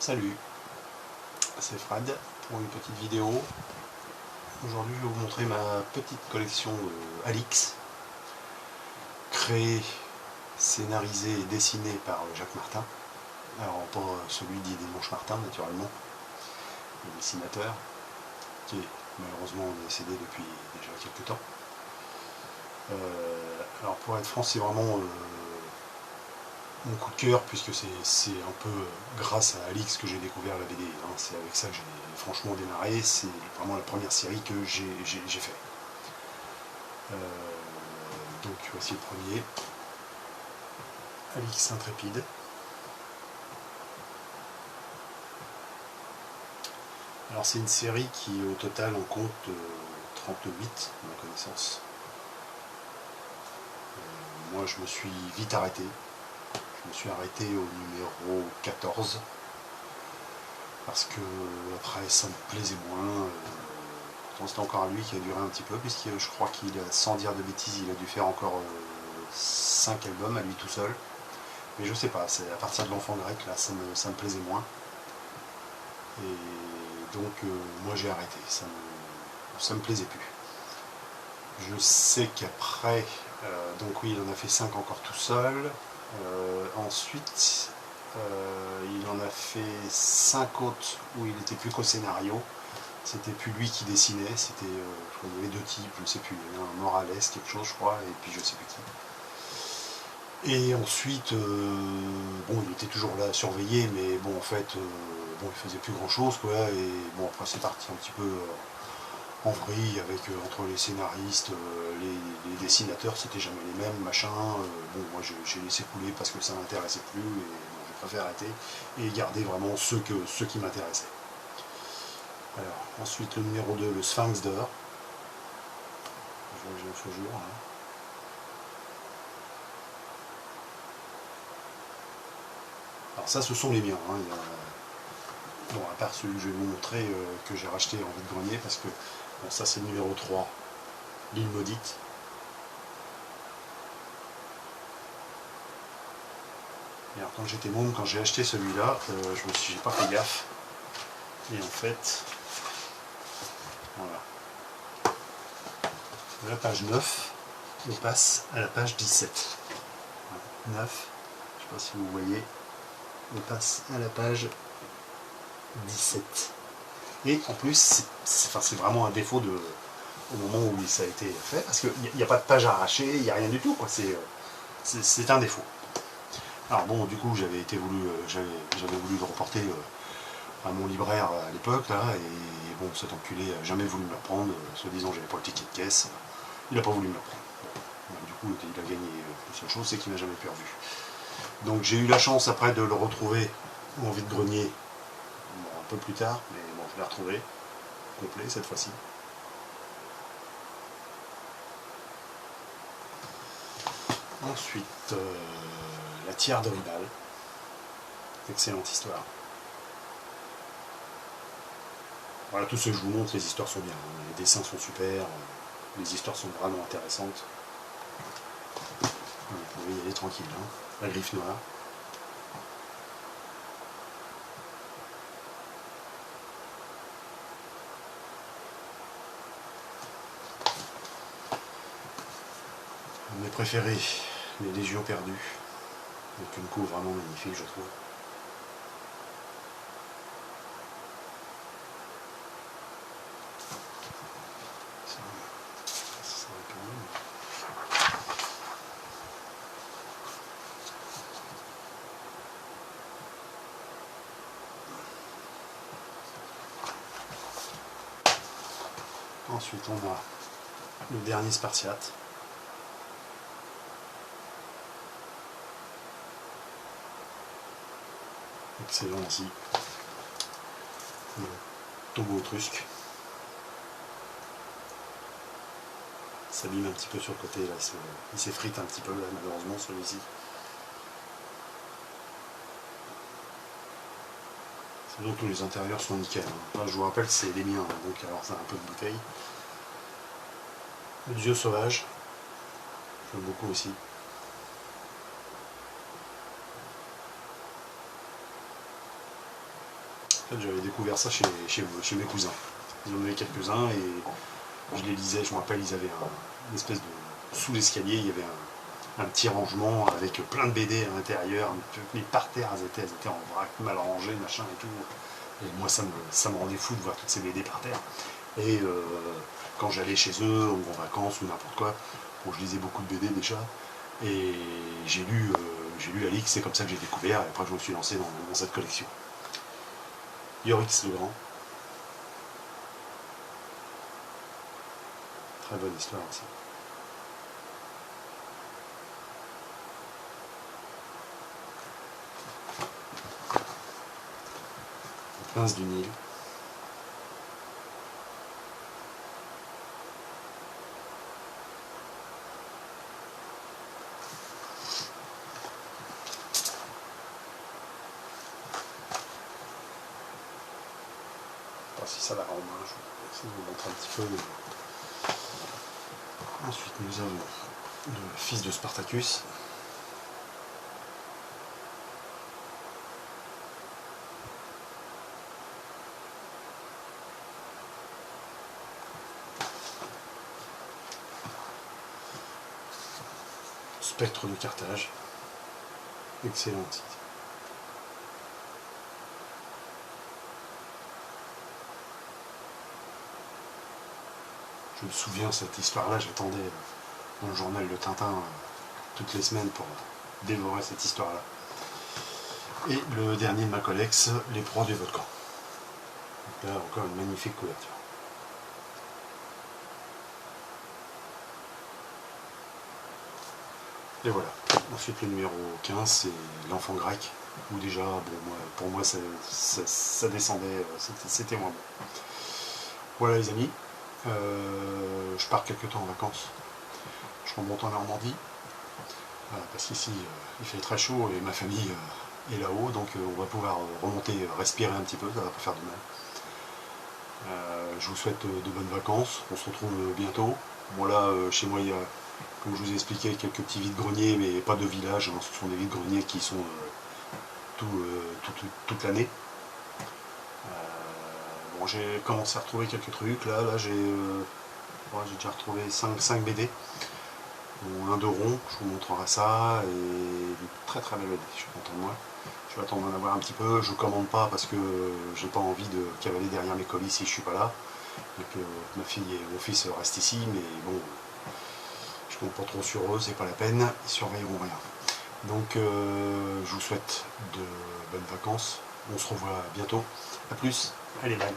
Salut, c'est Fred pour une petite vidéo. Aujourd'hui je vais vous montrer ma petite collection Alix, créée, scénarisée et dessinée par Jacques Martin. Alors pas celui dit Dimanche Martin naturellement, le dessinateur, qui est malheureusement décédé depuis déjà quelques temps. Alors pour être franc, c'est vraiment mon coup de cœur, puisque c'est un peu grâce à Alix que j'ai découvert la BD. Hein. C'est avec ça que j'ai franchement démarré. C'est vraiment la première série que j'ai fait. Donc voici le premier. Alix Intrépide. Alors c'est une série qui au total en compte 38 à ma connaissance. Moi je me suis vite arrêté. Je me suis arrêté au numéro 14 parce que après ça me plaisait moins. Pourtant c'était encore à lui qui a duré un petit peu, puisque je crois qu'il a, sans dire de bêtises, il a dû faire encore 5 albums à lui tout seul. Mais je sais pas, c'est à partir de l'Enfant grec, là ça me plaisait moins. Et donc moi j'ai arrêté, ça me plaisait plus. Je sais qu'après, donc oui, il en a fait 5 encore tout seul. Ensuite, il en a fait 5 autres où il n'était plus qu'au scénario. C'était plus lui qui dessinait, c'était, je crois qu'il y avait 2 types, je ne sais plus, il y avait un Morales, quelque chose je crois, et puis je ne sais plus qui. Et ensuite, bon, il était toujours là à surveiller, mais bon, en fait, bon, il faisait plus grand chose, quoi, et bon, après c'est parti un petit peu en vrille avec entre les scénaristes, les dessinateurs, c'était jamais les mêmes, machin. Bon, moi j'ai laissé couler parce que ça m'intéressait plus, et bon, j'ai préféré arrêter et garder vraiment ceux qui m'intéressaient. Alors, ensuite le numéro 2, le Sphinx d'or. Je vois que j'ai un faux jour. Hein. Alors ça, ce sont les miens. Hein. Il y a... Bon, à part celui que je vais vous montrer, que j'ai racheté en vide-grenier, parce que bon, ça c'est le numéro 3, l'île maudite. Et alors quand j'étais môme, quand j'ai acheté celui-là, j'ai pas fait gaffe. Et en fait, voilà. De la page 9, on passe à la page 17. 9, je ne sais pas si vous voyez, on passe à la page 17. Et en plus, c'est vraiment un défaut au moment où ça a été fait, parce qu'il n'y a pas de page arrachée, il n'y a rien du tout, quoi. C'est un défaut. Alors bon, du coup, j'avais voulu le reporter à mon libraire à l'époque, là, et bon, cet enculé n'a jamais voulu me le reprendre, soi-disant j'avais pas le ticket de caisse, il n'a pas voulu me le reprendre. Bon, du coup, il a gagné. La seule chose, c'est qu'il m'a jamais perdu. Donc j'ai eu la chance après de le retrouver en vide-grenier, bon, un peu plus tard, mais bon, je l'ai retrouvé, complet cette fois-ci. Ensuite, la Tiare de Ribal, excellente histoire. Voilà, tout ce que je vous montre, les histoires sont bien, les dessins sont super, les histoires sont vraiment intéressantes. Vous pouvez y aller tranquille, hein. La Griffe Noire. Mes préférés, les Légions perdues, avec une couve vraiment magnifique, je trouve. Ensuite, on a le dernier Spartiate. Excellent aussi. Le tombeau étrusque. S'abîme un petit peu sur le côté, là, il s'effrite un petit peu, là, malheureusement, celui-ci. Sinon, tous les intérieurs sont nickel. Hein. Là, je vous rappelle, c'est les miens, donc alors ça a un peu de bouteille. Le Dieu sauvage, j'aime beaucoup aussi. En fait, j'avais découvert ça chez mes cousins. Ils en avaient quelques-uns et je les lisais. Je me rappelle, ils avaient une espèce de... Sous l'escalier, il y avait un petit rangement avec plein de BD à l'intérieur, mais par terre, elles étaient en vrac, mal rangées, machin et tout. Et moi, ça me rendait fou de voir toutes ces BD par terre. Et quand j'allais chez eux, ou en vacances, ou n'importe quoi, bon, je lisais beaucoup de BD déjà, et j'ai lu Alix, c'est comme ça que j'ai découvert, et après je me suis lancé dans cette collection. Yorix le Grand. Très bonne histoire aussi. Le Prince du Nil. Si ça va rendre, je vais essayer de vous montrer un petit peu. Ensuite, nous avons le fils de Spartacus. Spectre de Carthage. Excellent titre. Je me souviens, cette histoire-là, j'attendais dans le journal de Tintin toutes les semaines pour dévorer cette histoire-là. Et le dernier de ma collection, Les Proies du Volcan. Donc là, encore une magnifique couverture. Et voilà. Ensuite, le numéro 15, c'est L'Enfant grec, où déjà, bon, pour moi, ça descendait, c'était moins bon. Voilà les amis. Je pars quelques temps en vacances. Je remonte en Normandie. Parce qu'ici, il fait très chaud et ma famille est là-haut. Donc on va pouvoir remonter, respirer un petit peu. Ça va pas faire de mal. Je vous souhaite de bonnes vacances. On se retrouve bientôt. Bon là, chez moi, il y a, comme je vous ai expliqué, quelques petits vides-greniers, mais pas de village. Hein. Ce sont des vides-greniers qui sont toute l'année. Bon, j'ai commencé à retrouver quelques trucs. Là j'ai déjà retrouvé 5 BD. Bon, un de rond, je vous montrerai ça, et une très très belle BD, je suis content de moi. Je vais attendre d'en avoir un petit peu, je commande pas parce que j'ai pas envie de cavaler derrière mes colis si je suis pas là. Et que ma fille et mon fils restent ici, mais bon, je compte pas trop sur eux, c'est pas la peine, ils surveilleront rien. Donc je vous souhaite de bonnes vacances, on se revoit bientôt, à plus, allez bye.